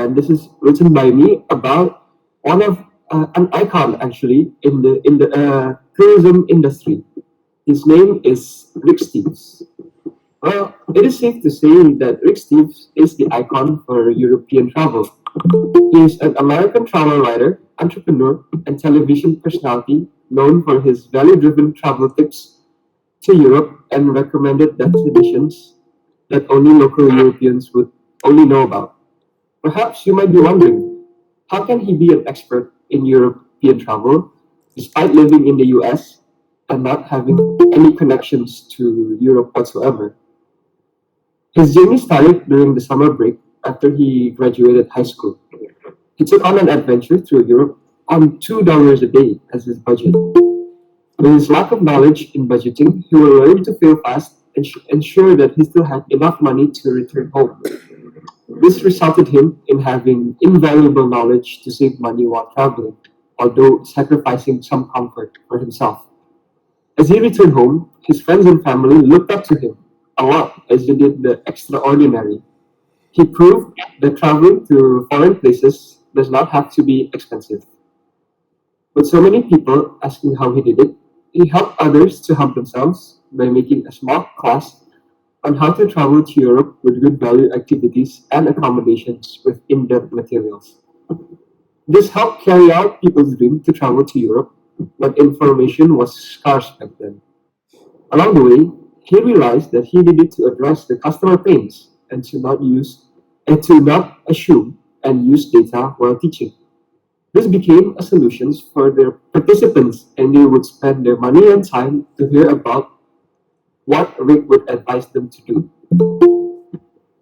and this is written by me about one of an icon actually in the tourism industry. His name is Rick Steves. Well, it is safe to say that Rick Steves is the icon for European travel. He is an American travel writer, entrepreneur, and television personality known for his value-driven travel tips to Europe and recommended destinations that only local Europeans would only know about. Perhaps you might be wondering, how can he be an expert in European travel despite living in the US and not having any connections to Europe whatsoever? His journey started during the summer break after he graduated high school. He took on an adventure through Europe on $2 a day as his budget. With his lack of knowledge in budgeting, he will learn to fail fast and ensure that he still had enough money to return home. This resulted him in having invaluable knowledge to save money while traveling, although sacrificing some comfort for himself. As he returned home, his friends and family looked up to him a lot as he did the extraordinary. He proved that traveling to foreign places does not have to be expensive. With so many people asking how he did it, he helped others to help themselves by making a small class on how to travel to Europe with good value activities and accommodations with in-depth materials. This helped carry out people's dream to travel to Europe, but information was scarce back then. Along the way, he realized that he needed to address the customer pains and to not assume and use data while teaching. This became a solution for their participants, and they would spend their money and time to hear about what Rick would advise them to do.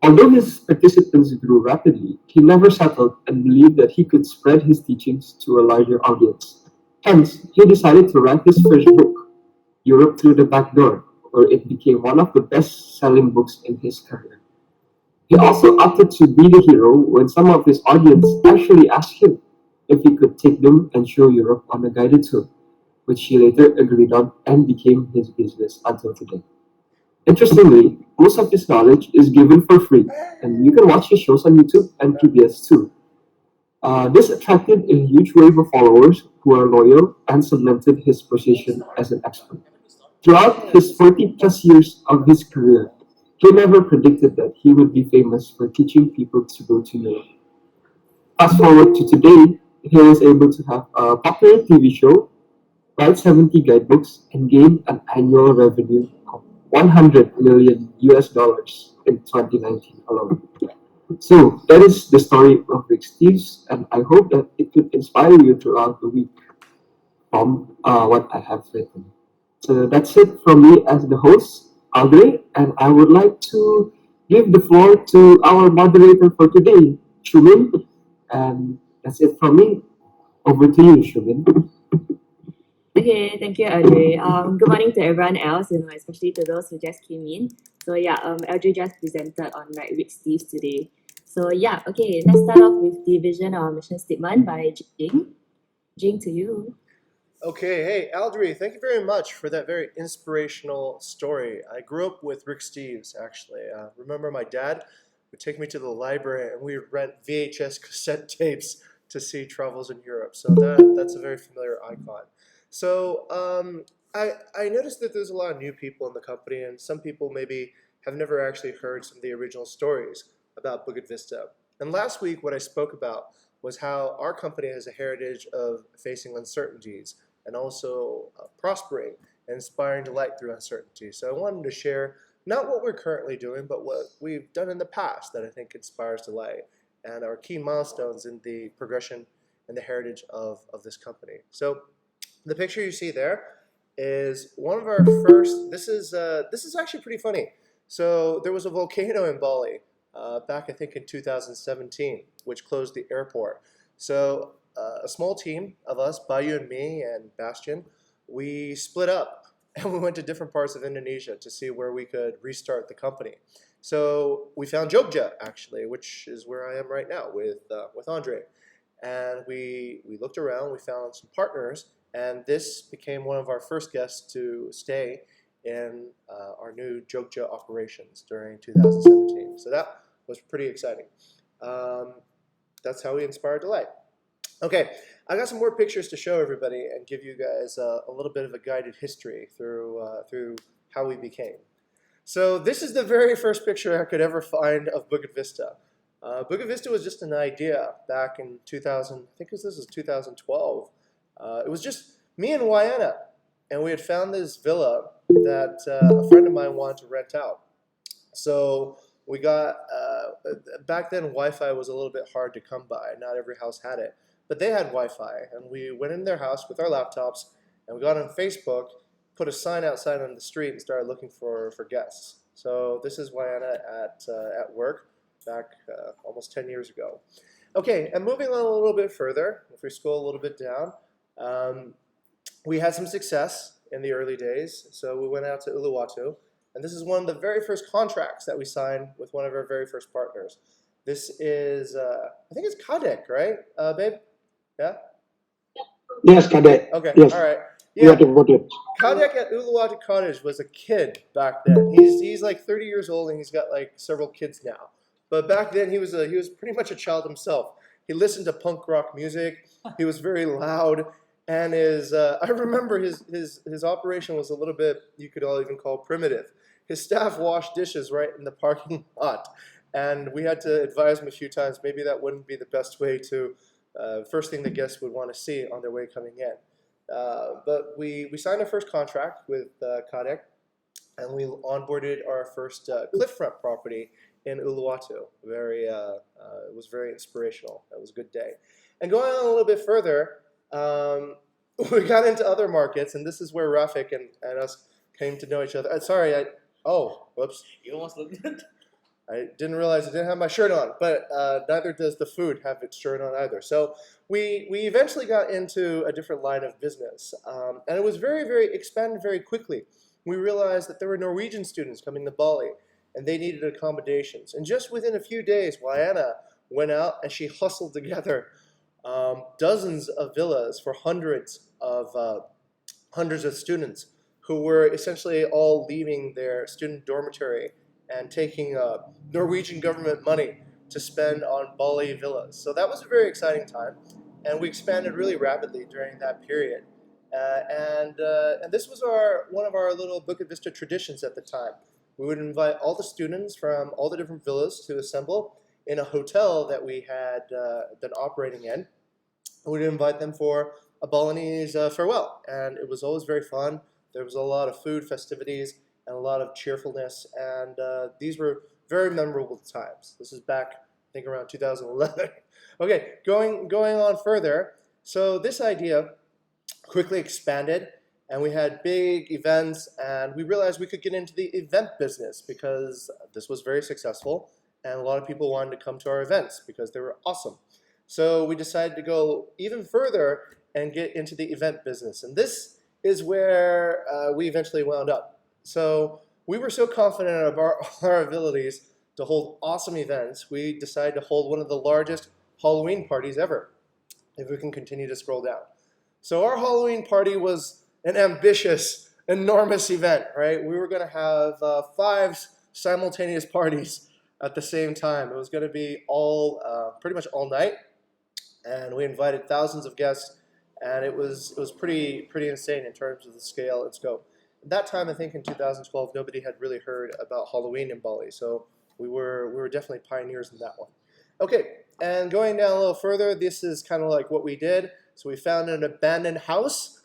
Although his participants grew rapidly, he never settled and believed that he could spread his teachings to a larger audience. Hence, he decided to write his first book, Europe Through the Back Door, where it became one of the best selling books in his career. He also opted to be the hero when some of his audience actually asked him if he could take them and show Europe on a guided tour, which he later agreed on and became his business until today. Interestingly, most of his knowledge is given for free, and you can watch his shows on YouTube and PBS too. This attracted a huge wave of followers who are loyal and cemented his position as an expert. Throughout his 40 plus years of his career, he never predicted that he would be famous for teaching people to go to Europe. Fast forward to today, he was able to have a popular TV show, write 70 guidebooks, and gain an annual revenue of 100 million US dollars in 2019 alone. So that is the story of Rick Steves, and I hope that it could inspire you throughout the week from what I have written. So that's it from me as the host, Andre, and I would like to give the floor to our moderator for today, Shumin, and that's it from me. Over to you, Shumin. Okay, thank you, Audrey. Good morning to everyone else, especially to those who just came in. So yeah, Audrey just presented on Rick Steves today. So yeah, okay, let's start off with the vision or mission statement by Jing. Jing, to you. Okay, hey, Aldry, thank you very much for that very inspirational story. I grew up with Rick Steves, actually. Remember my dad would take me to the library and we would rent VHS cassette tapes to see travels in Europe. So that's a very familiar icon. So I noticed that there's a lot of new people in the company, and some people maybe have never actually heard some of the original stories about Bukit Vista. And last week, what I spoke about was how our company has a heritage of facing uncertainties and also prospering and inspiring delight through uncertainty. So I wanted to share not what we're currently doing, but what we've done in the past that I think inspires delight and our key milestones in the progression and the heritage of this company. So the picture you see there is one of our first. This is actually pretty funny. So there was a volcano in Bali back, I think, in 2017, which closed the airport. So a small team of us, Bayu and me and Bastian, we split up and we went to different parts of Indonesia to see where we could restart the company. So we found Jogja, actually, which is where I am right now with Andre. And we looked around, we found some partners, and this became one of our first guests to stay in our new Jogja operations during 2017. So that was pretty exciting. that's how we inspired delight. Okay, I got some more pictures to show everybody and give you guys a little bit of a guided history through how we became. So this is the very first picture I could ever find of Bukit Vista. Bukit Vista was just an idea back in 2000, I think this was 2012. It was just me and Wyanna, and we had found this villa that a friend of mine wanted to rent out. So we got, back then Wi-Fi was a little bit hard to come by. Not every house had it. But they had Wi-Fi, and we went in their house with our laptops, and we got on Facebook, put a sign outside on the street, and started looking for guests. So this is Wyanna at work back almost 10 years ago. Okay, and moving on a little bit further, if we scroll a little bit down, we had some success in the early days. So we went out to Uluwatu, and this is one of the very first contracts that we signed with one of our very first partners. This is, I think it's Kadek, right, babe? Yeah? Yes, Cadet. Okay, Yes. all right. You Yeah, have to vote it. Kadek at Uluwatu Cottage was a kid back then. He's like 30 years old, and he's got like several kids now. But back then he was pretty much a child himself. He listened to punk rock music. He was very loud, and I remember his operation was a little bit, you could all even call primitive. His staff washed dishes right in the parking lot, and we had to advise him a few times maybe that wouldn't be the best way to first thing the guests would want to see on their way coming in. But we signed our first contract with Kadek, and we onboarded our first cliffront property in Uluwatu. It was very inspirational. It was a good day. And going on a little bit further, we got into other markets, and this is where Rafik and us came to know each other. Whoops. You almost looked at I didn't realize I didn't have my shirt on, but neither does the food have its shirt on either. So we eventually got into a different line of business, and it was very expanded very quickly. We realized that there were Norwegian students coming to Bali, and they needed accommodations. And just within a few days, Wyanna went out and she hustled together dozens of villas for hundreds of students who were essentially all leaving their student dormitory and taking Norwegian government money to spend on Bali villas. So that was a very exciting time, and we expanded really rapidly during that period. And this was one of our little Bukit Vista traditions at the time. We would invite all the students from all the different villas to assemble in a hotel that we had been operating in. We would invite them for a Balinese farewell, and it was always very fun. There was a lot of food, festivities, and a lot of cheerfulness, and these were very memorable times. This is back, I think, around 2011. Okay, going on further. So this idea quickly expanded, and we had big events, and we realized we could get into the event business because this was very successful, and a lot of people wanted to come to our events because they were awesome. So we decided to go even further and get into the event business, and this is where we eventually wound up. So we were so confident of our abilities to hold awesome events, we decided to hold one of the largest Halloween parties ever, if we can continue to scroll down. So our Halloween party was an ambitious, enormous event, right? We were going to have 5 simultaneous parties at the same time. It was going to be pretty much all night, and we invited thousands of guests, and it was pretty insane in terms of the scale and scope. At that time, I think in 2012, nobody had really heard about Halloween in Bali, so we were definitely pioneers in that one. Okay, and going down a little further, this is kind of like what we did. So we found an abandoned house.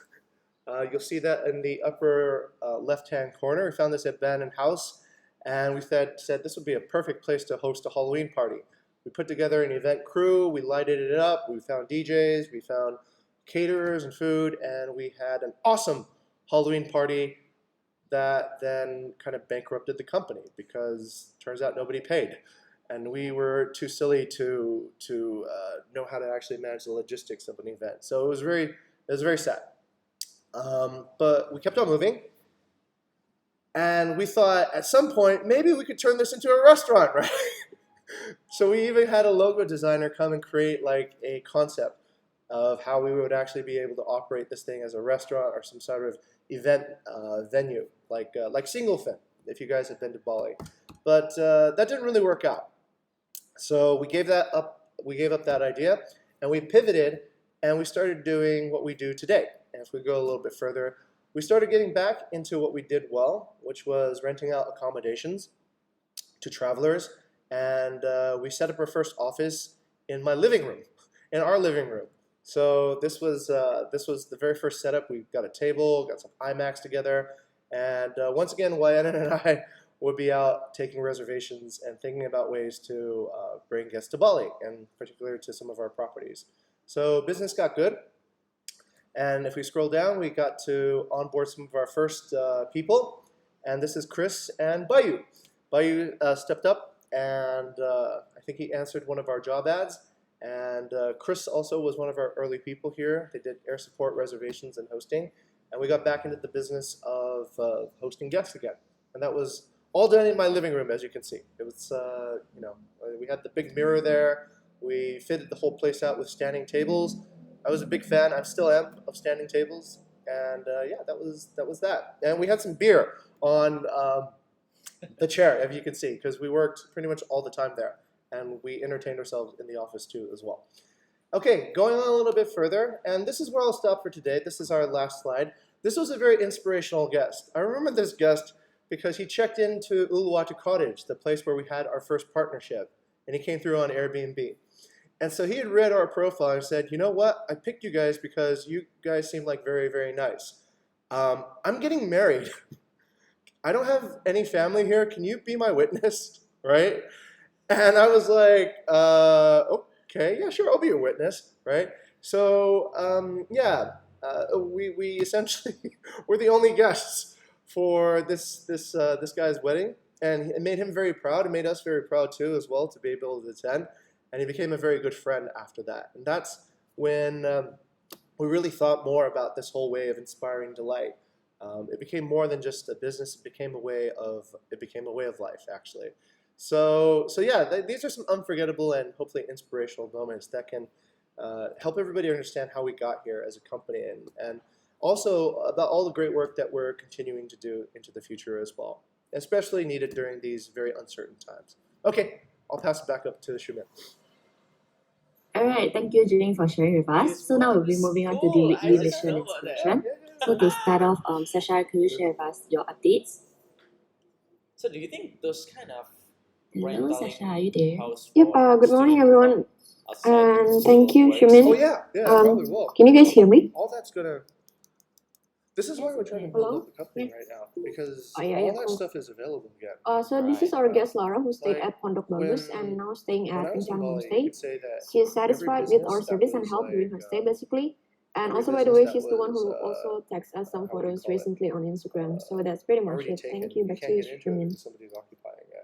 You'll see that in the upper left-hand corner. We found this abandoned house, and we said this would be a perfect place to host a Halloween party. We put together an event crew, we lighted it up, we found DJs, we found caterers and food, and we had an awesome Halloween party that then kind of bankrupted the company because turns out nobody paid. And we were too silly to know how to actually manage the logistics of an event. So it was very sad. But we kept on moving. And we thought at some point, maybe we could turn this into a restaurant, right? So we even had a logo designer come and create like a concept of how we would actually be able to operate this thing as a restaurant or some sort of event venue, like Singlefin, if you guys have been to Bali. But that didn't really work out. So we gave that up we gave up that idea and we pivoted and we started doing what we do today. And if we go a little bit further, we started getting back into what we did well, which was renting out accommodations to travelers. And we set up our first office in my living room, in our living room. So this was the very first setup. We got a table, got some iMacs together, and once again, Wayanan and I would be out taking reservations and thinking about ways to bring guests to Bali, and particularly to some of our properties. So business got good, and if we scroll down, we got to onboard some of our first people, and this is Chris and Bayu. Bayu stepped up, and I think he answered one of our job ads. And Chris also was one of our early people here. They did air support, reservations, and hosting. And we got back into the business of hosting guests again. And that was all done in my living room, as you can see. It was, we had the big mirror there. We fitted the whole place out with standing tables. I was a big fan, I still am, of standing tables. And yeah, that was that. And we had some beer on the chair, as you can see, because we worked pretty much all the time there. And we entertained ourselves in the office too as well. Okay, going on a little bit further, and this is where I'll stop for today. This is our last slide. This was a very inspirational guest. I remember this guest because he checked into Uluwatu Cottage, the place where we had our first partnership, and he came through on Airbnb. And so he had read our profile and said, you know what, I picked you guys because you guys seem like very, very nice. I'm getting married. I don't have any family here. Can you be my witness, right? And I was like, okay, yeah, sure, I'll be a witness, right? So, we essentially were the only guests for this guy's wedding, and it made him very proud. It made us very proud too, as well, to be able to attend. And he became a very good friend after that. And that's when we really thought more about this whole way of inspiring delight. It became more than just a business. It became a way of life, actually. So yeah, these are some unforgettable and hopefully inspirational moments that can help everybody understand how we got here as a company, and also about all the great work that we're continuing to do into the future as well, especially needed during these very uncertain times. Okay, I'll pass it back up to Shumin. Alright, thank you, Jing, for sharing with us. So now we'll be moving on to the weekly mission inspiration. So to start off, Sasha, could you share with us your updates? So do you think those kind of Hello, Sasha, are you there? Yep, good morning everyone. And thank you, Shumin. Oh yeah, probably will. Can you guys hear me? All that's gonna. This is why we're trying to build up the company right now, because all that cool. stuff is available again. So this is our guest Laura, who stayed Like, at Pondok Bagus when- and now staying When at I was in Incan Bali, you Homestay. could say that She is satisfied every with our business service that and was help during her like, stay, basically. And every also, by the business way, that she's the one who was, also texted us some how would you photos call it? recently on Instagram. So that's pretty much already it. taken. Thank you. Back to can't you, get into it Shumin. because somebody's occupying it.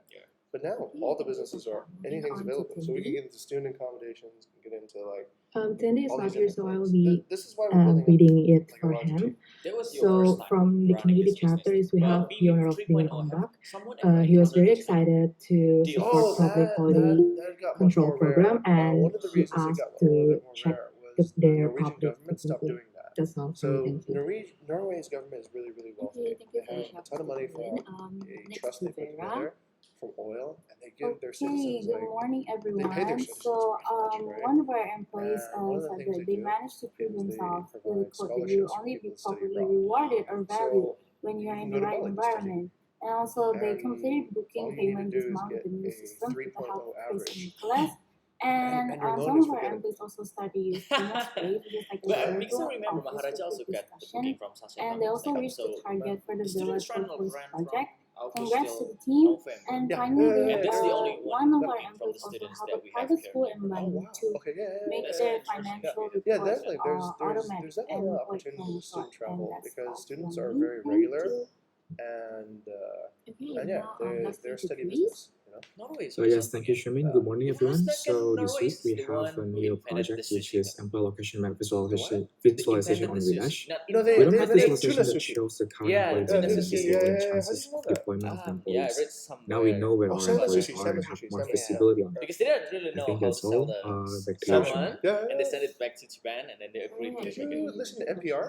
But now all the businesses are anything's available, so we can get into student accommodations, we can get into like Tandy is all not these here, different so I will things. be This is why we're building up, reading it like, a for larger him. team. That was your So first time from the running community this business. chapters, we Well, have the honor of being 3.0 on have back. someone ever He was very encountered this kind excited to Deal. support Oh, public quality that got much control more program, rare. and One of the he reasons it asked got a little to bit more check rare was the their Norwegian public government stopped technically. doing that. That's all. So Thank you. Norway's government is really, really wealthy. Okay, thank you They for have your a ton of money from a next trust to they put Vera. together from oil, and they give their Okay, citizens good like morning they pay their everyone. citizens So, pretty much, right? one of our employees And one of the said things that they they do managed to prove is they themselves provide really quote that you scholarships for only be people to study properly abroad. rewarded or valued So when you are you in can the go to right Bali to study. environment. And also, they And completed all booking you need to payment do this is month get with the new a system with the 3.0 help of Chris average. and Nicholas. And And your loan some is of our forgiven. employees also started to use Phoenix Pay, which is like a But virtual because I remember office Maharaja for also group got the discussion. booking from Sasha And they also Second, reached the so target for the the Villa students run Purpose ran project. from August Congrats to till the team. November. And Yeah. finally, And that's the only one of our booking from employees the also students helped that a we have private here. school in Oh Bandung wow. to Okay, yeah. make That's their interesting. financial Yeah, reports definitely. automatic There's definitely a and lot of quite opportunity for student short. And travel that's because all students from are me. very Thank regular you. and Okay, yeah, now let's they're go to study Greece. business. You know. Norway is So always yes, thank you, something. Shumin. Good morning, It everyone. was like So in this Norway week is we the have one a who new invented project, the which sushi. is ample location map The visualization, what? They visualization invented on the sushi. Relash. Not No, We they don't have invented visualization tuna that sushi. shows the current Yeah, employee tuna demand, sushi. visibility, and How did chances you know of that? deployment of the Yeah, I employees. read somewhere. Now we know where Oh, our salmon employees sushi, are salmon and have sushi, more salmon Yeah. sushi. visibility on. Because they don't really I know think how to that's sell all. the Back to you, salmon, Shumin. Yeah. and they send it back to Japan, and then they agreed Alright, to Did make you it. listen to NPR?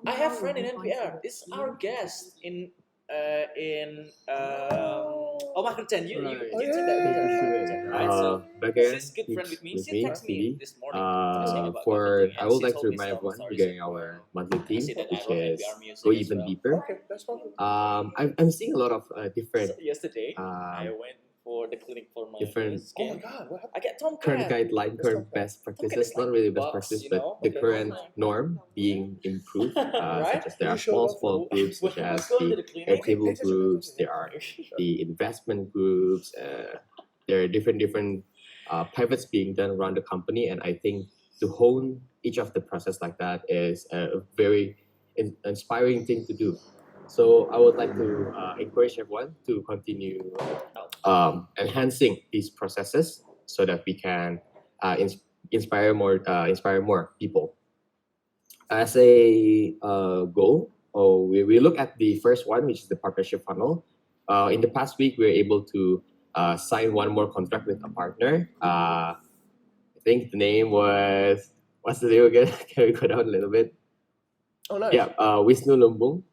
I have friend in NPR. It's our guest in in Mark Chen, you Oh, did that yeah. with Mark Chen, right? So Back again, she's good friend with me. with She me, texted me Stevie. this morning asking about marketing, I and would she like to told me remind some everyone stories regarding about our monthly I theme, said that I which wrote is NPR music go as even well. deeper. Okay, that's fine. I'm seeing a lot of different So yesterday, I um, went for the clinic for my different nose Oh my scan. God, what happened? I get Tom current guideline, Let's current talk about best practices, not really best practice, but the Okay. current norm being improved, Right? such as there You are showed small off. groups, When such I was as going to the the clinic, airtable groups, there are the investment groups, there are different pivots being done around the company, and I think to hone each of the process like that is a very inspiring thing to do. So I would like to encourage everyone to continue enhancing these processes so that we can inspire more people. As a goal, we look at the first one, which is the partnership funnel. In the past week, we were able to sign one more contract with a partner. I think the name was, what's the name again? Can we go down a little bit? Oh, nice. Yeah, Wisnu Lumbung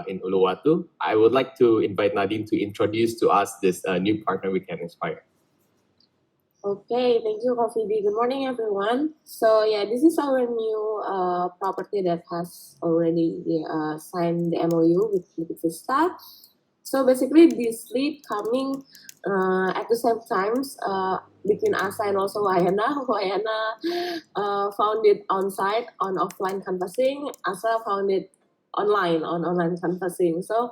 in Uluwatu. I would like to invite Nadine to introduce to us this new partner we can inspire. Okay, thank you, Coffee B. Good morning, everyone. So yeah, this is our new property that has already signed the MOU with Bukit Vista. So basically, this lead coming at the same times between Asa and also Wayana. Wayana found it on site on offline canvassing. Asa found it online on online canvassing. So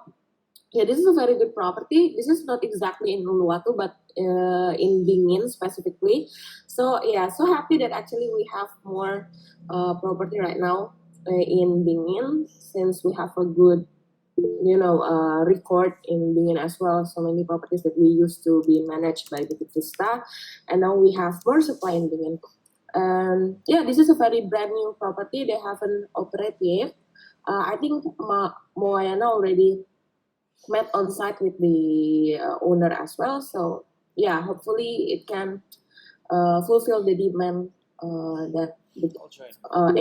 yeah, this is a very good property. This is not exactly in Uluwatu, but in Dingin specifically. So yeah, so happy that actually we have more property right now in Dingin, since we have a good record in Dingin as well. So many properties that we used to be managed by Bukit Vista, and now we have more supply in Dingin. Yeah, this is a very brand new property. They haven't operated yet. I think Moayana already met on site with the owner as well. So yeah, hopefully it can fulfill the demand that the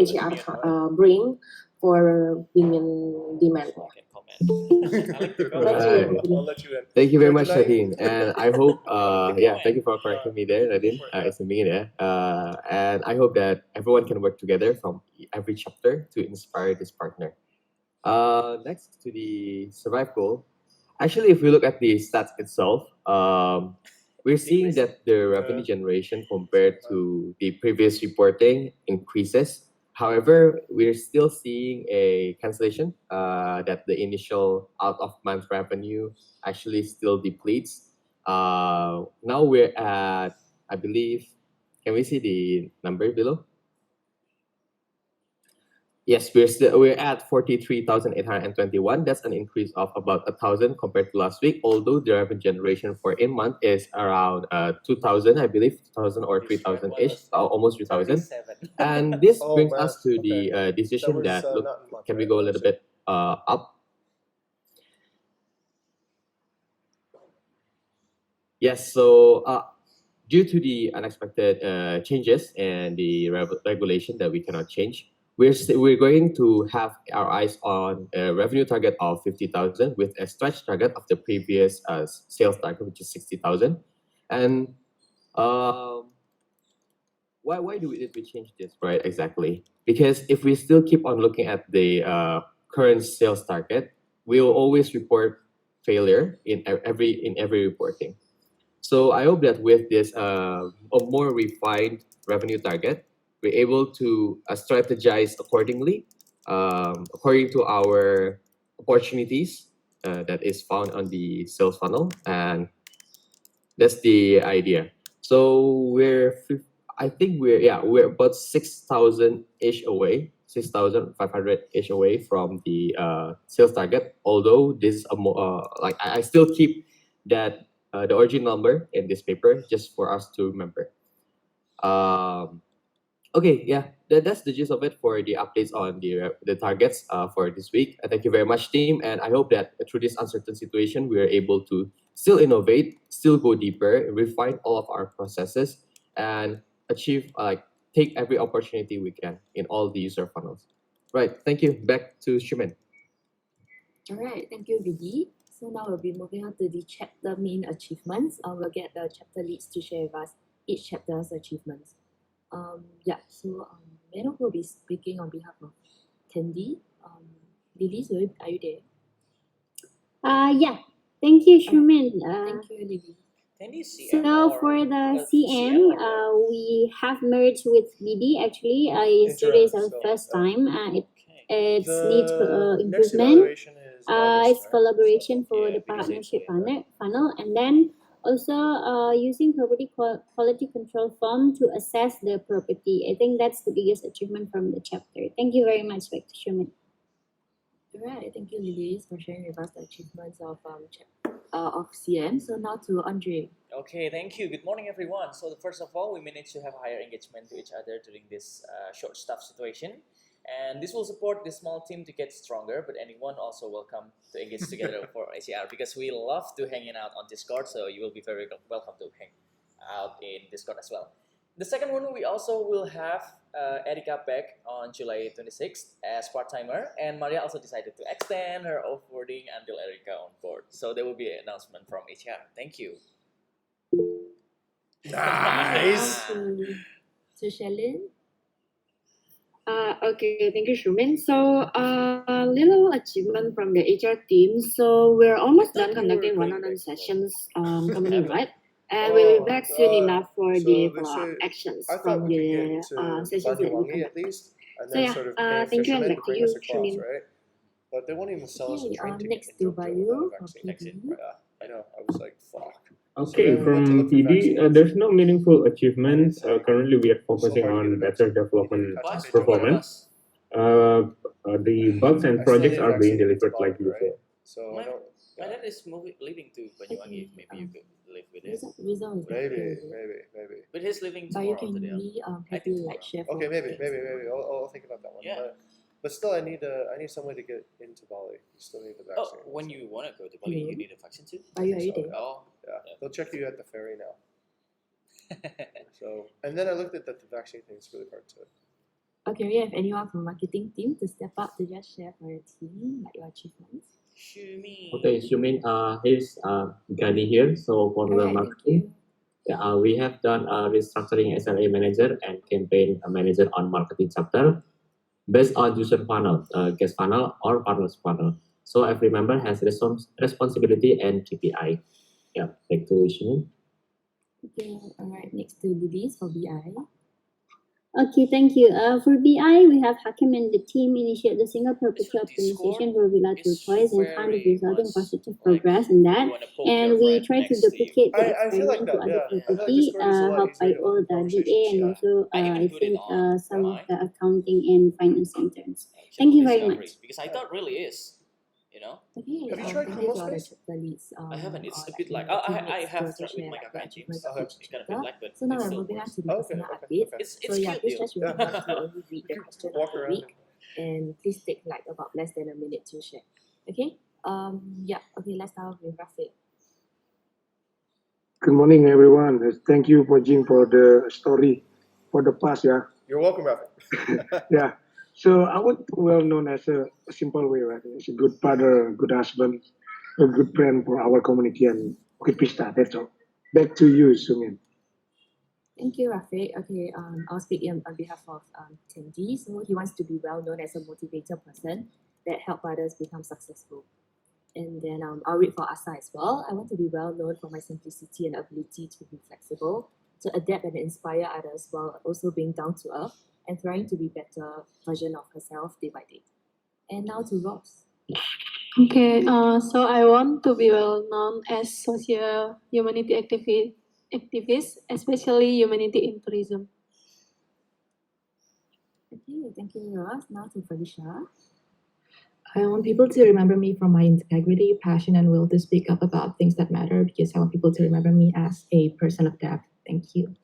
HER bring for being in demand. So I can comment. I like to comment. Thank you. I'll let you in. Thank you very For much, tonight- Nadine. And I hope, Yeah. thank you for correcting me there, Nadine. It's a me there. And I hope that everyone can work together from every chapter to inspire this partner. Next to the survive goal. Actually, if we look at the stats itself, we're seeing that the revenue generation compared to the previous reporting increases. However, we're still seeing a cancellation that the initial out of month revenue actually still depletes. Now we're at, I believe, can we see the number below? Yes, we're at 43,821. That's an increase of about 1,000 compared to last week. Although the revenue generation for in month is around 2,000, I believe, 2,000 or 3,000 ish, almost 3,000. And this Oh, brings man. us to the That decision was that look, not in month, can we right? go a little bit up? Yes. So due to the unexpected changes and the regulation that we cannot change, we're going to have our eyes on a revenue target of 50,000 with a stretch target of the previous sales target, which is 60,000. And why did we change this, right? Exactly. Because if we still keep on looking at the current sales target, we will always report failure in every reporting. So I hope that with this a more refined revenue target, we're able to strategize accordingly, according to our opportunities that is found on the sales funnel, and that's the idea. So I think we're about 6,000 ish away, 6,500 ish away from the sales target. Although this is a more like I still keep that the origin number in this paper just for us to remember. Okay, yeah, that's the gist of it for the updates on the targets for this week. Thank you very much, team, and I hope that through this uncertain situation, we are able to still innovate, still go deeper, refine all of our processes, and achieve take every opportunity we can in all the user funnels. Right, thank you. Back to Shumen. All right, thank you, Vidi. So now we'll be moving on to the chapter main achievements. We'll get the chapter leads to share with us each chapter's achievements. May I know who will be speaking on behalf of Tandy? Lily, so are you there? Yeah, thank you, Shumin. Thank you, Lily. Tandy is CM So or for the CM CM, or what? we have merged with BD actually. Yesterday is our Interim, so, first time. Okay. It needs The next improvement. evaluation is August, It's right? collaboration for Yeah, the because it's partnership only funnel, and then also using property quality control form to assess the property. I think that's the biggest achievement from the chapter. Thank you very much, Dr. Shumin. Alright, thank you, Lily, for sharing with us the achievements of CM. So now to Andre. Okay, thank you. Good morning, everyone. So first of all, we managed to have higher engagement to each other during this short staff situation. And this will support the small team to get stronger, but anyone also welcome to engage together for ACR because we love to hanging out on Discord, so you will be very welcome to hang out in Discord as well. The second one, we also will have Erika back on July 26th as part-timer, and Maria also decided to extend her offboarding until Erika on board. So there will be an announcement from HR. Thank you. Nice. To Shalin. Okay, thank you, Shumin. So, little achievement from the HR team. So, we're almost I thought done you were conducting going one-on-one back to sessions Haven't. company-wide. And we'll be back soon enough for so the they follow-up say- actions I thought from we could the get to sessions that we Banyuwangi at conducted. least, and So, then yeah, sort of pay a thank you, and fisherman to back to bring you, us across, Shumin. right? But they won't even sell us a Okay, train ticket next in to Jogja Bayu without a for vaccine. PD. I know. I was like, fuck. Okay, then we went to from look for PD, vaccines. there's no meaningful achievement. It's like- Currently, we are so focusing hard to get on a better vaccine. development Bus, performance. The bugs and I still projects need are being vaccine delivered like antibiotic, right? before. So I My- don't. My Yeah. dad is leaving to Banyuwangi. Maybe you could live with him. Rizal is not Maybe, here, is it? maybe. But he's leaving But you tomorrow can today. really I have think you like tomorrow. share for Okay, maybe. tomorrow. I'll think about that one. Yeah. But still, I need somewhere to get into Bali. You still need the Oh, vaccine. when you want to go to Bali, you need a vaccine too. Are you so, there? Oh, Yeah, Yeah. they'll check you at the ferry now. So, and then I looked at that the vaccine thing is really hard to. Okay, we have anyone from marketing team to step up to just share for your team, like your achievements? Shumi. Okay, Shumin, here's Gadi here. So for the Alright, thank marketing, you. we have done restructuring SLA manager and campaign manager on marketing chapter based on user funnel, guest funnel, or partners funnel. So every member has responsibility and KPI. Yeah, back to Shumin. Okay, alright, next to Lilies for BI. Okay, thank you. For BI, we have Hakim and the team initiate the single property This one, optimization Discord for Villa is Turquoise and found the very resulting much positive like progress in that. you wanna poke And your we friend try to next to you. duplicate the I feel like experiment to that. other Yeah, I feel like property, Discord is a lot helped by easier to all open the DA conversations. and Yeah. also I even I put it think on some of mine. the accounting and finance interns. Channel Thank you very discovery, much. because I thought really is, you know. Okay, Have you tried thank you to Chrome all the Space? chapter leads. I haven't. It's or a bit your like I teammates have to tried with share my like the kakak teams. achievements of Okay. each It's kind of a bit chapter. like, but So now it we're still moving on works. to the Okay, personal okay, update. okay. So It's yeah, cute, please yo. just remember to only read the You question could walk of the around. week, and please take like about less than a minute to share. Okay. Yeah. Okay. Let's start with Rafiq. Good morning, everyone. Thank you for Jim for the story for the past. Yeah, You're welcome, Rafi. yeah. So I would well known as a simple way, right? As a good father, good husband, a good friend for our community and Bukit Vista. That's all. Back to you, Sumin. Thank you, Rafiq. Okay, I'll speak on behalf of Tandy. So he wants to be well known as a motivator person that help others become successful. And then I'll read for Asa as well. I want to be well known for my simplicity and ability to be flexible, to adapt and inspire others while also being down to earth and trying to be better version of herself day by day. And now to Ross. Okay, so I want to be well known as social humanity activist, especially humanity in tourism. Okay, thank you, Ross. Now to Felicia. I want people to remember me for my integrity, passion, and will to speak up about things that matter because I want people to remember me as a person of depth. Thank you.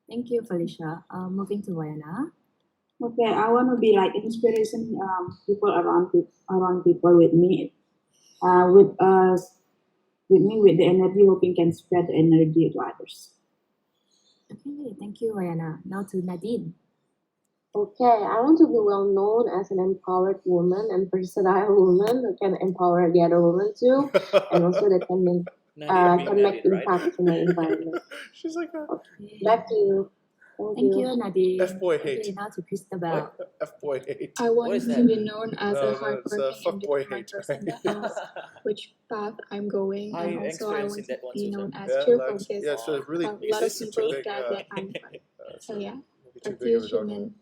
Thank you, Felicia. Moving to Wayana. Okay, I want to be like inspiration people around people with me, with me with the energy, hoping can spread the energy to others. Okay, thank you, Wayana. Now to Nadine. Okay, I want to be well known as an empowered woman and versatile woman who can empower the other woman too, and also that can make Nadine, can make Nadine, right? impact in the environment. She's like a Okay, back to you. Thank you, Nadine. F-boy Okay, hate. now to Christabel. F-boy hate. I What want is to that? be known as No, a no, it's a hardworking and fuckboy determined hate, person right? that knows which path I'm going, I and also I experienced want in to that one, be Susan. known as Yeah, cheerful nice. because Yeah, so really, a lot of super people big. that I'm fine. It's So yeah, maybe too back to big you, of a dog. Shimin.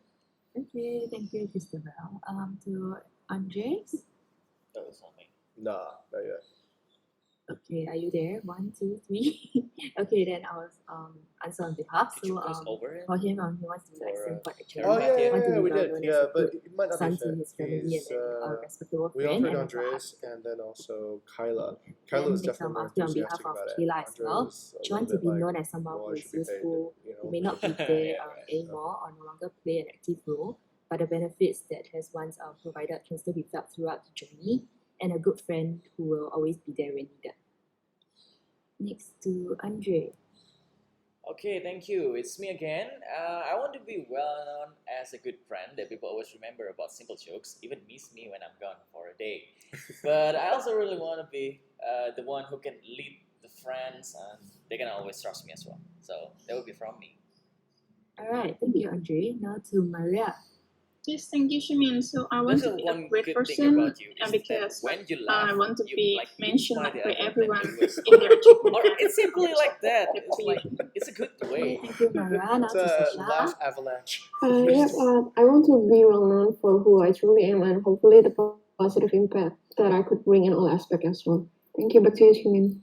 Okay, thank you, Christabel. To Andres. That was not me. Nah, not yet. Okay, are you there? 1, 2, 3. Okay, then I'll answer on behalf. Did you So press over it? for him, he wants to be like For, Singapore actually. Oh yeah, Want to be we well did. known as Yeah, a but good it might not be son to fit. his family He's, and then a respectable we friend offered and also Andres hard. and then also Kyla. And Kyla was next definitely more after on behalf enthusiastic of about it. Kayla as well. Andres a She wants to little be bit like, known as someone well, who I is should be paid, useful, you who know. may not be there anymore or no longer play an active role, but the benefits that has once provided can still be felt throughout the journey, and a good friend who will always be there when needed. Next to Andre. Okay, thank you. It's me again. I want to be well known as a good friend that people always remember about simple jokes, even miss me when I'm gone for a day. But I also really want to be the one who can lead the friends and they can always trust me as well. So that would be from me. Alright, thank you, Andre. Now to Maria. Yes, thank you, Shimin. So I want There's to be a one great good thing person about you is that because when you I laugh, want to you be like mentioned inspire like the by other everyone and you in their achievement. or it's simply like that. That's It's like it's a good Okay, way. thank you, Maria. Now It's to a Sasha. laugh avalanche. I want to be well known for who I truly am and hopefully the positive impact that I could bring in all aspects as well. Thank you, back to you, Shimin.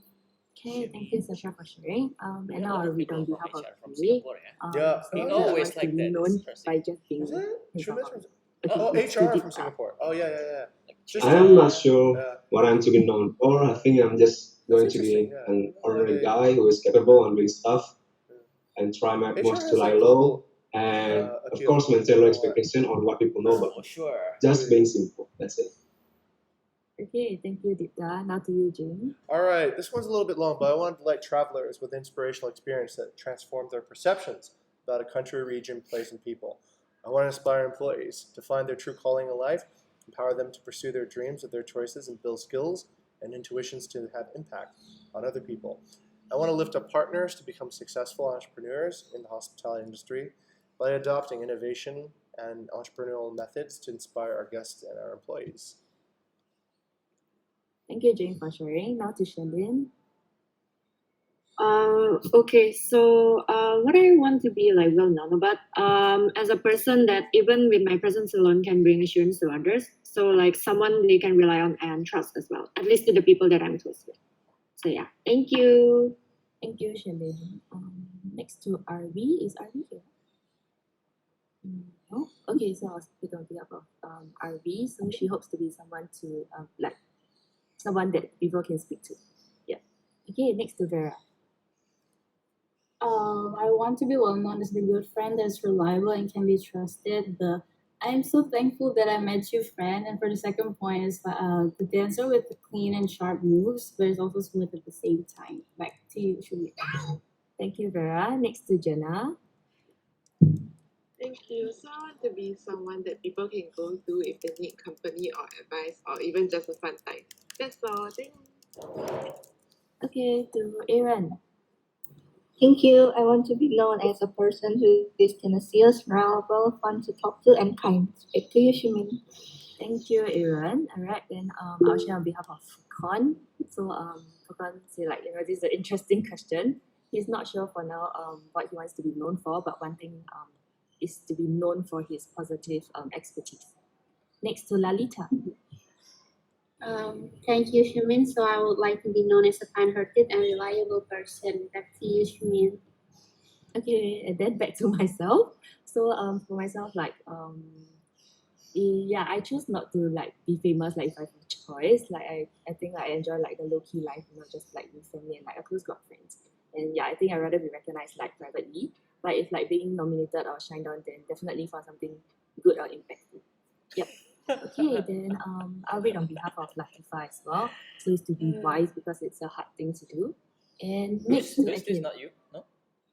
Okay, thank you, Sasha, for sharing. We And have a now lot I'll of read people on from behalf of HR from Ray. Singapore, yeah. Yeah. He Oh, just yeah. Always wants to like be that. It's known interesting. by just being Is it? himself. Shuma's from, Okay, oh, it's HR too from deep. Singapore. Oh, yeah, yeah, yeah. Just Yeah. I'm not sure yeah. what I'm to be known for. I think I'm just That's going to interesting. be Yeah. an Oh, ordinary they, guy who is capable and doing stuff and try my HR most to has lie like low and of appeal. course maintain low expectation on what people know about Oh, me. sure. Just being simple. That's it. Okay, thank you, Dipta. Now to you, Jane. All right, this one's a little bit long, but I wanted to let travelers with inspirational experience that transform their perceptions about a country, region, place, and people. I want to inspire employees to find their true calling in life, empower them to pursue their dreams with their choices, and build skills and intuitions to have impact on other people. I want to lift up partners to become successful entrepreneurs in the hospitality industry by adopting innovation and entrepreneurial methods to inspire our guests and our employees. Thank you, Jane, for sharing. Now to Shalin. Okay, so what I want to be like well known about as a person that even with my presence alone can bring assurance to others. So like someone they can rely on and trust as well, at least to the people that I'm close with. So yeah, thank you. Thank you, Shalin. Next to RV. Is RV here? No? Okay, so I'll speak on behalf of RV. So she hopes to be someone to like someone that people can speak to. Yeah. Okay, next to Vera. I want to be well known as the good friend that's reliable and can be trusted. I'm so thankful that I met you, friend. And for the second point is the dancer with the clean and sharp moves, but it's also smooth at the same time. Back to you, Shuli. Thank you, Vera. Next to Jenna. Thank you. So I want to be someone that people can go to if they need company or advice or even just a fun time. That's all. Thanks. Okay, to Aaron. Thank you. I want to be known as a person who is tenacious, reliable, fun to talk to, and kind. Back to you, Shimin. Thank you, Aaron. Alright, then I'll share on behalf of Furqan. So Furqan say like, this is an interesting question. He's not sure for now what he wants to be known for, but one thing is to be known for his positive expertise. Next to Lalita. Thank you, Shumin. So I would like to be known as a kind-hearted and reliable person. Back to you, Shumin. Okay, and then back to myself. So for myself, like yeah, I choose not to like be famous like if I have a choice. Like I think like, I enjoy like the low key life, just like with family and like a close group of friends. And yeah, I think I'd rather be recognized like privately. But if like being nominated or shined on, then definitely for something good or impactful. Yep. Okay, then I'll read on behalf of Latifa as well. So it's to be wise because it's a hard thing to do. And next to This is not you, no?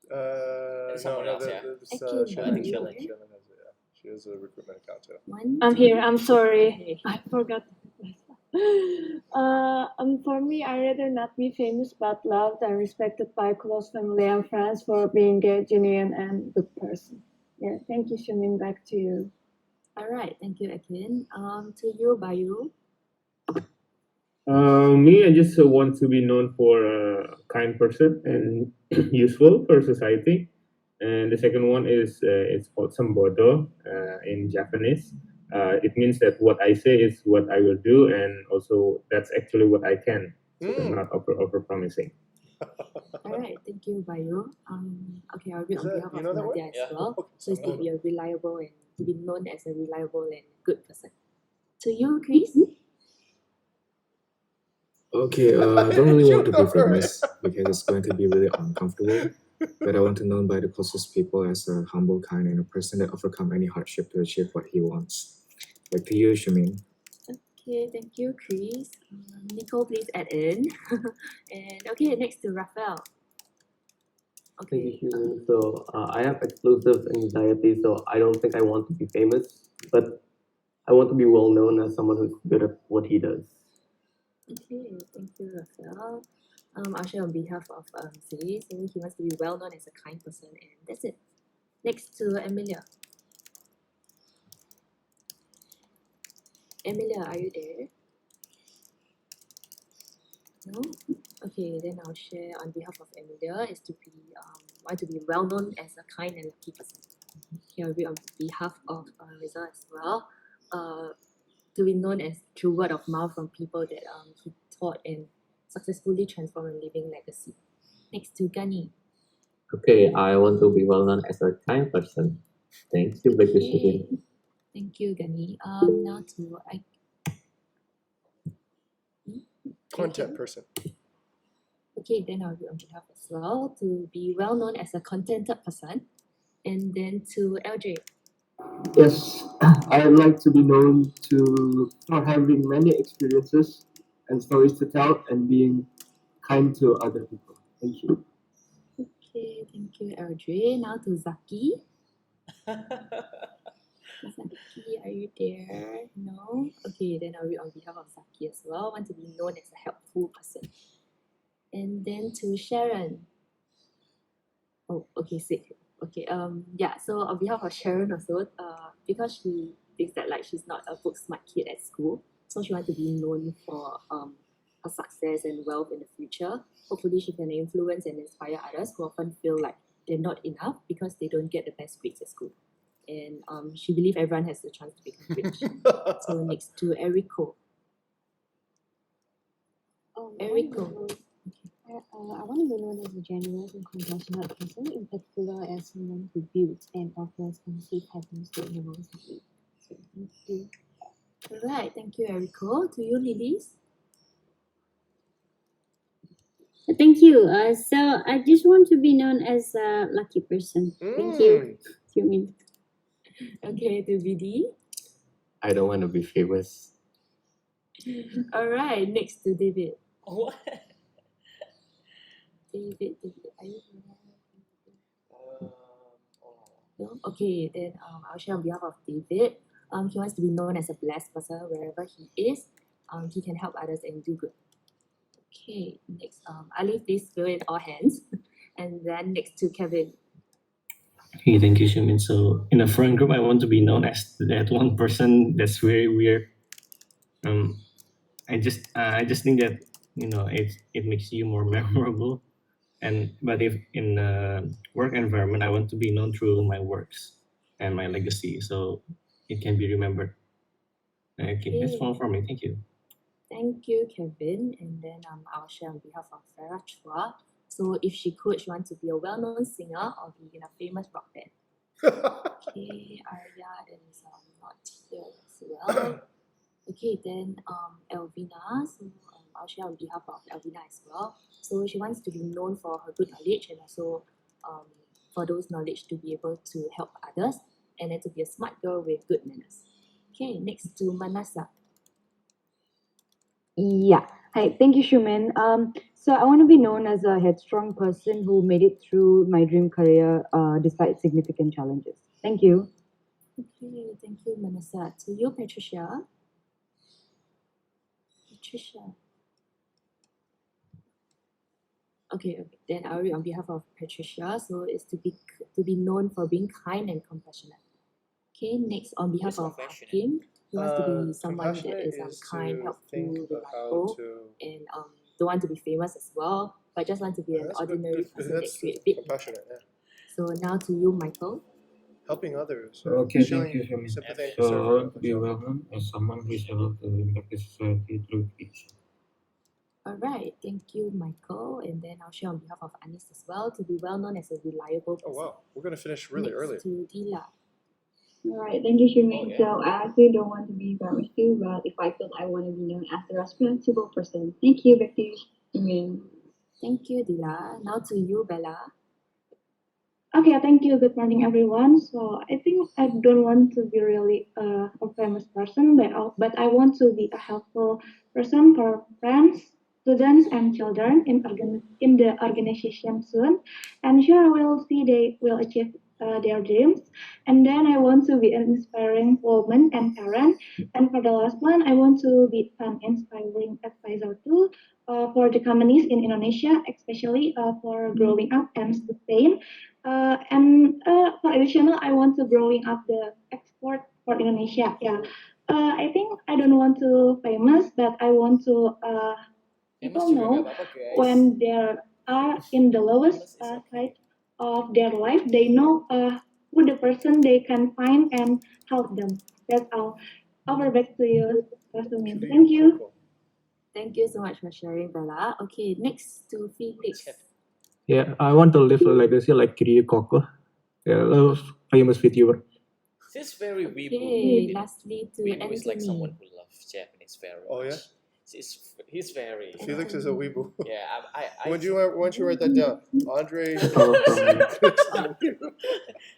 No, Someone else, yeah. this, Akin, Shannon, are you Shannon here? has it, yeah. She has a recruitment account too. I'm here. I'm sorry. I forgot. For me, I rather not be famous, but loved and respected by close family and friends for being a genuine and good person. Yeah, thank you, Shumin. Back to you. All right, thank you again. To you, Bayu. Me, I just want to be known for a kind person and useful for society. And the second one is it's called sambodo in Japanese. It means that what I say is what I will do, and also that's actually what I can. So I'm not over promising. All right, thank you, Bayu. Okay, I'll read on behalf of Nadia as well. So it's to be a reliable and to be known as a reliable and good person. To you, Chris. Okay, I don't really want to be famous because it's going to be really uncomfortable. But I want to be known by the closest people as a humble, kind, and a person that overcome any hardship to achieve what he wants. Back to you, Shamin. Okay, thank you, Chris. Nicole, please add in. And okay, next to Raphael. Thank you. So I have explosive anxiety, so I don't think I want to be famous, but I want to be well known as someone who's good at what he does. Okay, thank you, Raphael. I'll share on behalf of Zee. So he wants to be well known as a kind person, and that's it. Next to Emilia. Emilia, are you there? No? Okay, then I'll share on behalf of Emilia is to be want to be well known as a kind and lucky person. Okay, I'll read on behalf of Riza as well. To be known as through word of mouth from people that he taught and successfully transformed a living legacy. Next to Gani. Okay, I want to be well known as a kind person. Thank you, Bagus. Okay. Thank you, Gani. Now to Content person. Okay, then I'll read on behalf as well to be well known as a contented person. And then to LJ. Yes, I would like to be known for having many experiences and stories to tell and being kind to other people. Thank you. Okay, thank you, LJ. Now to Zaki. Zaki, are you there? No? Okay, then I'll read on behalf of Zaki as well. I want to be known as a helpful person. And then to Sharon. Oh, okay, sick. Okay, yeah, so on behalf of Sharon also, because she thinks that like she's not a book smart kid at school, so she wants to be known for her success and wealth in the future. Hopefully she can influence and inspire others who often feel like they're not enough because they don't get the best grades at school. And she believes everyone has the chance to become rich. So next to Erico. Erico. I want to be known as a generous and compassionate person, in particular as someone who builds and offers safe happiness to everyone. So thank you. Alright, thank you, Erico. To you, Lilies. Thank you. So I just want to be known as a lucky person. Thank you. Yumin. Okay, to VD. I don't want to be famous. Alright, next to David. What? David, are you there? No? Okay, then I'll share on behalf of David. He wants to be known as a blessed person wherever he is. He can help others and do good. Okay, next, Ali, please fill in all hands. And then next to Kevin. Hey, thank you, Shumin. So in a friend group, I want to be known as that one person that's very weird. I just think that it makes you more memorable. But if in a work environment, I want to be known through my works and my legacy, so it can be remembered. Okay, that's all from me. Thank you. Thank you, Kevin. And then I'll share on behalf of Farah Chua. So if she could, she wants to be a well-known singer or be in a famous rock band. Okay, Arya is not here as well. Okay, then Elvina. So I'll share on behalf of Elvina as well. So she wants to be known for her good knowledge and also for those knowledge to be able to help others and then to be a smart girl with good manners. Okay, next to Manasa. Yeah. Hi, thank you, Shuman. So I want to be known as a headstrong person who made it through my dream career despite significant challenges. Thank you. Okay, thank you, Manasa. To you, Patricia. Patricia. Okay, then I'll read on behalf of Patricia. So it's to be known for being kind and compassionate. Okay, next on behalf of Hakim, he wants to be someone that Compassionate is is kind, to helpful, think of how reliable, to. and don't want to be famous as well, but just want to be an That's good. ordinary Good. person that That's create big compassionate. impact. Yeah. So now to you, Michael. Helping others. Okay, thank Showing you, Shamin. sympathy. So I want to be well known as someone who is able to impact the society through speech. All right, thank you, Michael. And then I'll share on behalf of Anis as well, to be well known as a reliable person. Oh wow, we're gonna finish really Next early. to Dila. Alright, thank you, Shumin. Oh, yeah. So I actually don't want to be famous too, but if I could, I want to be known as a responsible person. Thank you, back to you, Shumin. Thank you, Dila. Now to you, Bella. Okay, thank you. Good morning, everyone. So I think I don't want to be really a famous person, but I want to be a helpful person for friends, students, and children in the organization soon. And sure, I will see they will achieve their dreams. And then I want to be an inspiring woman and parent. And for the last one, I want to be an inspiring advisor too for the companies in Indonesia, especially for growing up and sustain. For additional, I want to growing up the export for Indonesia. Yeah. I think I don't want to famous, but I want to people know when they are in the lowest side of their life, they know who the person they can find and help them. That's all. Over back to you, Pastor Min. Thank you. Thank you so much for sharing, Bella. Okay, next to Felix. Yeah, I want to leave a legacy like Kiri Koko, a famous VTuber. She's very weeboo. Okay, lastly to Weeboo is like Anthony. someone who loves Japanese very much. Oh yeah. He's very. Felix is a weeboo. Yeah, I. Why don't you write that down? Andre.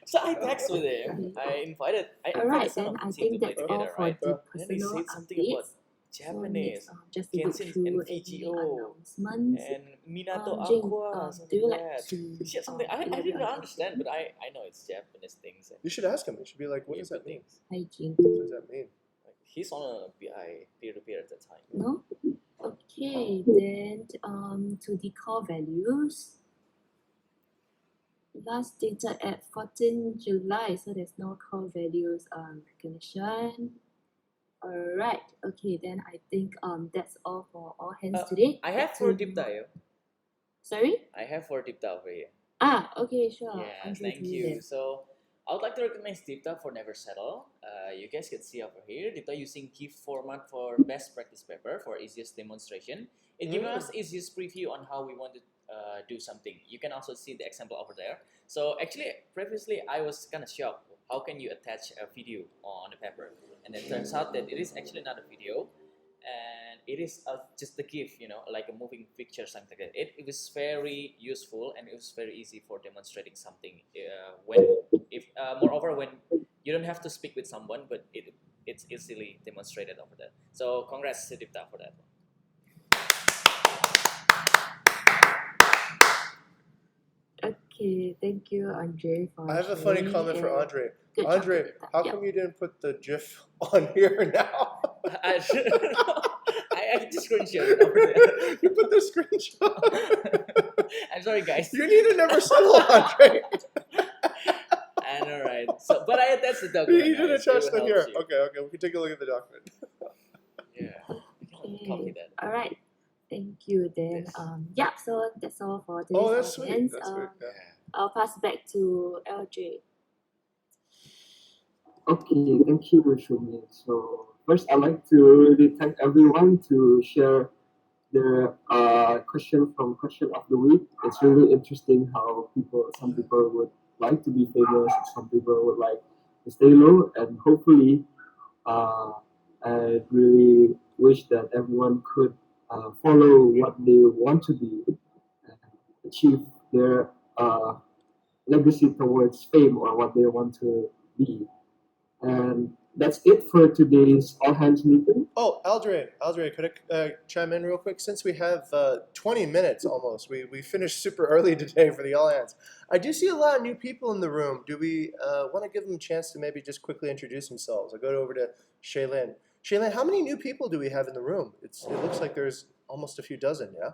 So I text with him. I invited Alright, some then of I the team think to play that's all together, for right? the And then he personal said something about updates. Japanese, So next, just to go Genshin through and any VGO, announcements. and Minato Jing, Aqua, do something you like like that. to She had something I elaborate didn't on understand, but I know it's Japanese things. You should ask him. You should be like, what does that mean? Hi, Jing. What does that mean? He's on a BI peer-to-peer at the time. No? Okay, then to the core values. Last dated at 14 July, so there's no core values recognition. Alright, okay, then I think that's all for all hands today. I have Back for to deep dive. Sorry? I have for deep dive over here. Ah, okay, sure. Yeah, Andre, thank to you. then. So I would like to recognize Deepta for Never Settle. You guys can see over here, Deepta using GIF format for best practice paper for easiest demonstration. It gives us easiest preview on how we want to do something. You can also see the example over there. So actually, previously I was kind of shocked. How can you attach a video on the paper? And it turns out that it is actually not a video, and it is just the GIF, like a moving picture, something like that. It was very useful, and it was very easy for demonstrating something. Moreover, when you don't have to speak with someone, but it's easily demonstrated over there. So congrats, Sidipta, for that one. Okay, thank you, Andre, for I have a funny sharing, comment for and Andre. good job, Andre, Deepta. how Yeah. come you didn't put the GIF on here now? I just screenshot it over there. You put the screenshot. I'm sorry, guys. You need to never settle, Andre. I know, right? So, but I attached the document. You didn't guys. It attach will the help here. you. Okay, we can take a look at the document. Yeah. Okay. Copy that. All right. Thank you. Then, yeah. So that's all for today's Oh, that's sweet. audience. That's sweet. Yeah. I'll pass back to LJ. Okay, thank you, Shumi. So first, I'd like to really thank everyone to share their question of the week. It's really interesting how some people would like to be famous, some people would like to stay low, and hopefully, I really wish that everyone could follow what they want to be and achieve their legacy towards fame or what they want to be. And that's it for today's all hands meeting. Oh, Aldrin, could I chime in real quick? Since we have 20 minutes almost, we finished super early today for the All Hands. I do see a lot of new people in the room. Do we want to give them a chance to maybe just quickly introduce themselves? I'll go over to Shaylin. Shaylin, how many new people do we have in the room? It looks like there's almost a few dozen, yeah?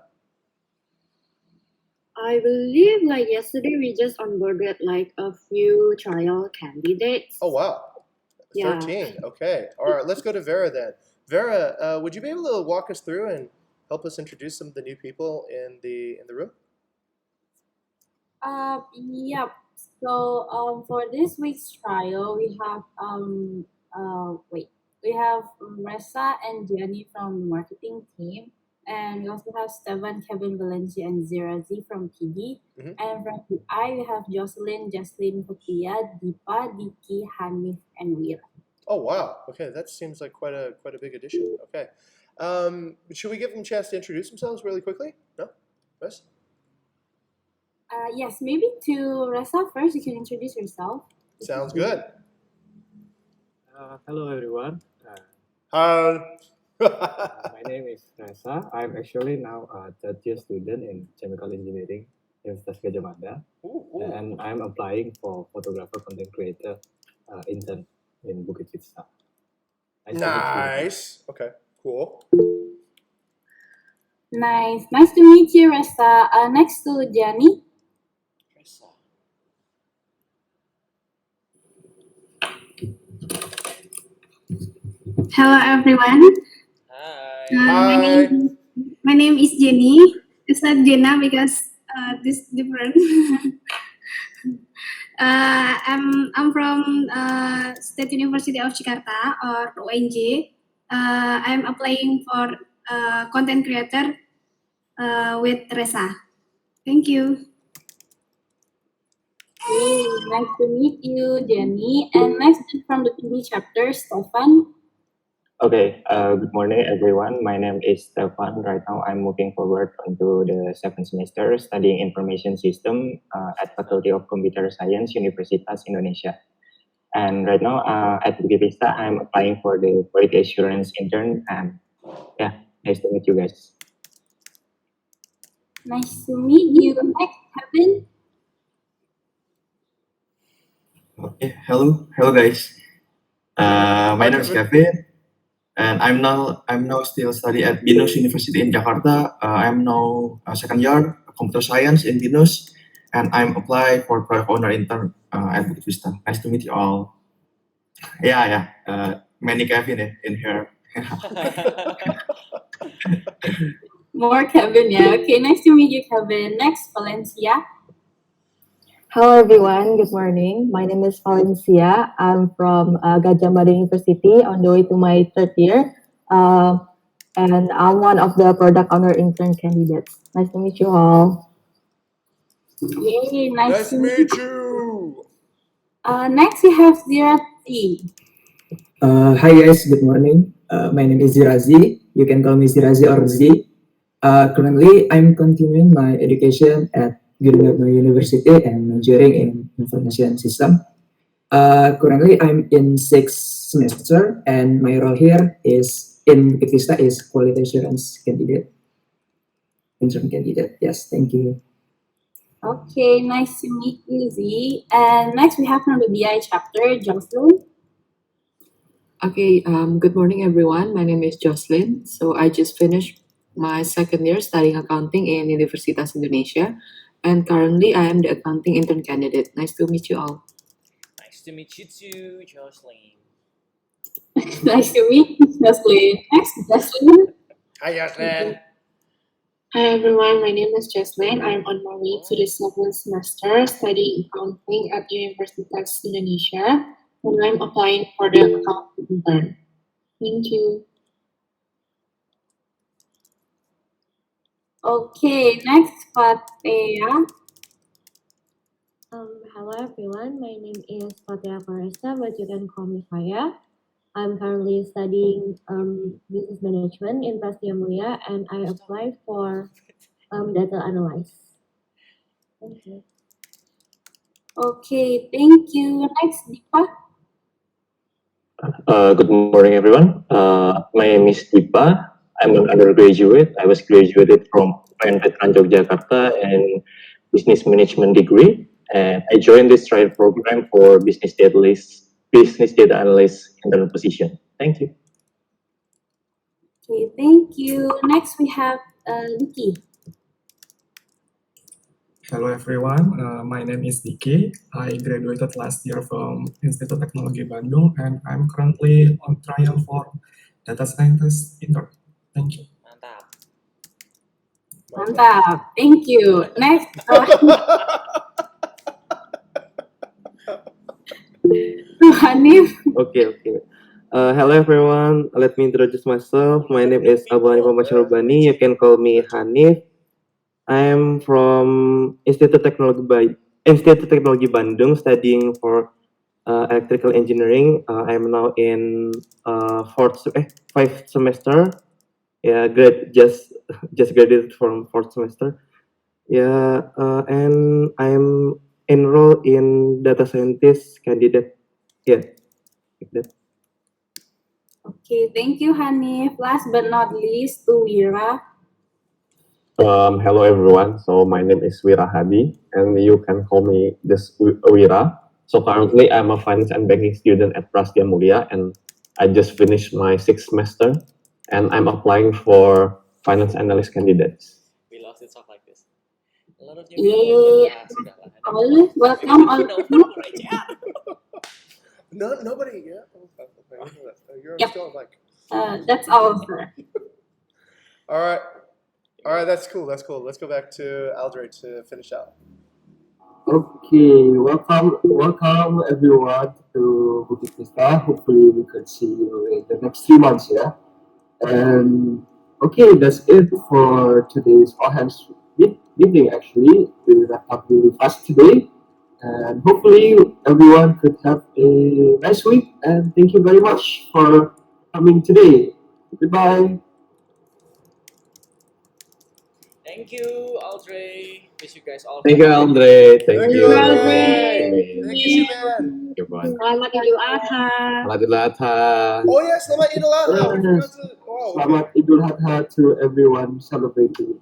I believe like yesterday we just onboarded like a few trial candidates. Oh, wow. Yeah. 13, okay. All right, let's go to Vera then. Vera, would you be able to walk us through and help us introduce some of the new people in the room? Yep. So for this week's trial, we have we have Ressa and Jenny from the marketing team, and we also have Stevan, Kevin, Valencia, and Zirazi from PD. And from PI, we have Jocelyn, Jaslyn, Fatia, Deepa, Diki, Hanif, and Wira. Oh, wow. Okay, that seems like quite a big addition. Okay. Should we give them a chance to introduce themselves really quickly? No? Yes? Yes, maybe to Ressa first, you can introduce yourself. Sounds good. Hello everyone. Hi. My name is Reza. I'm actually now a third year student in chemical engineering, University of Gajah Madah, and I'm applying for photographer content creator intern in Bukit Vista. Nice. Okay, cool. Nice to meet you, Ressa. Next to Jenny. Hello everyone. Hi. My name is Jenny. It's not Jenna because this different. I'm from State University of Jakarta or UNJ. I'm applying for content creator with Ressa. Thank you. Hey, nice to meet you, Jenny. And next from the PD chapter, Stefan. Okay, good morning everyone. My name is Stefan. Right now I'm moving forward into the second semester studying information system at Faculty of Computer Science, Universitas Indonesia. And right now at Bukit Vista, I'm applying for the quality assurance intern. And yeah, nice to meet you guys. Nice to meet you. Next, Kevin. Hello guys. My name is Kevin, and I'm now still study at BINUS University in Jakarta. I'm now second year computer science in BINUS, and I'm applying for product owner intern at Bukit Vista. Nice to meet you all. Yeah. Many Kevin in here. More Kevin, yeah. Okay, nice to meet you, Kevin. Next, Valencia. Hello everyone, good morning. My name is Valencia. I'm from Gajah Madah University on the way to my third year. And I'm one of the product owner intern candidates. Nice to meet you all. Yay, Nice to meet you. Next we have Zirazi. Hi guys, good morning. My name is Zirazi. You can call me Zirazi or Z. Currently, I'm continuing my education at Gajah University and majoring in information system. Currently, I'm in 6th semester, and my role here is in Bukit Vista is quality assurance candidate, intern candidate. Yes, thank you. Okay, nice to meet you, Z. And next we have from the BI chapter, Jocelyn. Okay, good morning everyone. My name is Jocelyn. So I just finished my second year studying accounting in Universitas Indonesia. And currently I am the accounting intern candidate. Nice to meet you all. Nice to meet you too, Jocelyn. Nice to meet you, Jocelyn. Next, Jocelyn. Hi, Jocelyn. Hi everyone, my name is Jaslyn. I'm on my way to the second semester studying accounting at Universitas Indonesia, and I'm applying for the accounting intern. Thank you. Okay, next, Fatia. Hello everyone, my name is Fatia Faresta, but you can call me Faya. I'm currently studying business management in Prastia Mulia, and I applied for data analyst. Thank you. Okay, thank you. Next, Deepa. Good morning, everyone. My name is Dipa. I'm an undergraduate. I was graduated from UNPTN Yogyakarta and business management degree, and I joined this trial program for business data analyst intern position. Thank you. Okay, thank you. Next we have Vicky. Hello everyone, my name is Diki. I graduated last year from Institute of Technology Bandung and I'm currently on trial for data scientist intern. Thank you. Mantap. Thank you. Next. Hanif. Okay. Hello everyone. Let me introduce myself. My name is Abu Hanif Muhammad Syarubani. You can call me Hanif. I'm from Institute Technology Bandung, studying for electrical engineering. I'm now in fifth semester. Yeah, just graduated from fourth semester. Yeah, and I'm enrolled in data scientist candidate. Yeah, like that. Okay, thank you, Hanif. Last but not least, to Wira. Hello everyone. So my name is Wira Hadi, and you can call me just Wira. So currently I'm a finance and banking student at Prasetya Mulia, and I just finished my sixth semester, and I'm applying for finance analyst candidates. We lost it stuff like this. A lot of Yay. All welcome all of you. Nobody. Yeah. You're Yep. still like. That's all, sir. All right. All right. That's cool. Let's go back to Aldre to finish out. Okay, welcome everyone to Bukit Vista. Hopefully we could see you in the next 3 months, yeah? And okay, that's it for today's all hands meeting actually. We wrapped up really fast today. And hopefully everyone could have a nice week, and thank you very much for coming today. Goodbye. Thank you, Aldre. Wish you guys all. Thank you, Andre. Thank you. Thank you, man. Selamat Idul Adha. Selamat Idul Adha. Oh yeah, Selamat Idul Adha. We forgot to. Wow. Selamat Idul Adha to everyone celebrating.